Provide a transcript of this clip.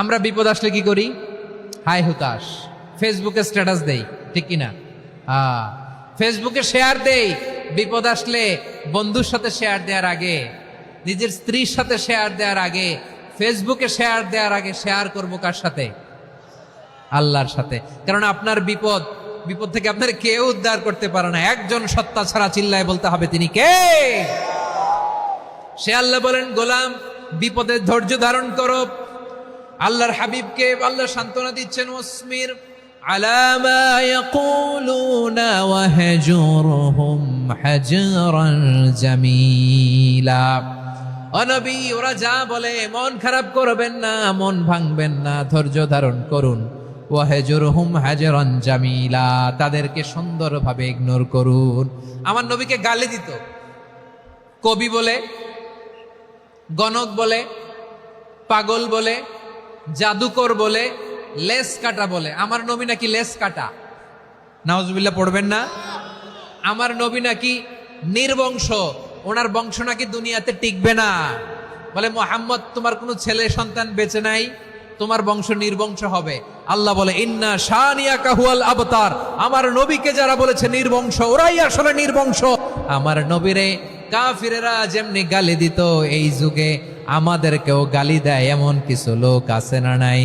আমরা বিপদ আসলে কি করি? হাই হুতাশ, ফেসবুকে স্ট্যাটাস দেই, ঠিক কিনা? ফেসবুকে শেয়ার দেই। বিপদ আসলে বন্ধুর সাথে শেয়ার দেওয়ার আগে, নিজের স্ত্রীর সাথে শেয়ার দেওয়ার আগে, ফেসবুকে শেয়ার দেওয়ার আগে শেয়ার করবো কার সাথে? আল্লাহর সাথে। কারণ আপনার বিপদ থেকে আপনার কেউ উদ্ধার করতে পারে না, একজন সত্তা ছাড়া। চিল্লায় বলতে হবে, তিনি কে? সে আল্লাহ। বলেন, গোলাম বিপদে ধৈর্য ধারণ করো। আল্লাহর হাবিবকে আল্লাহ সান্ত্বনা দিচ্ছেন, ওয়াসমির আলা মা ইয়াকুলুনা ওয়াহজুরহুম হাজরান জামিলা। ও নবী, ওরা যা বলে মন খারাপ করবেন না, মন ভাঙবেন না, ধৈর্য ধারণ করুন। ওয়াহজুরহুম হাজরান জামিলা, তাদেরকে সুন্দরভাবে ইগনোর করুন। আমার নবীকে গালি দিত কবি বলে, গণক বলে, পাগল বলে, জাদুকর বলে, লেস কাটা বলে। আমার নবী নাকি লেস কাটা? নাউজুবিল্লাহ পড়বেন না। আমার নবী নাকি নির্বংশ, ওনার বংশ নাকি দুনিয়াতে টিকবে না। বলে, মুহাম্মদ তোমার কোনো ছেলে সন্তান বেঁচে নাই, তোমার বংশ নির্বংশ হবে। আল্লাহ বলে, ইন্না শানিয়াকা হুয়াল আবতার। আমার নবীকে যারা বলেছে নির্বংশ, ওরাই আসলে নির্বংশ। আমার নবীরে কাফিরেরা যেমনি গালি দিত, এই যুগে আমাদেরকেও গালি দেয় এমন কিছু লোক আছে না নাই?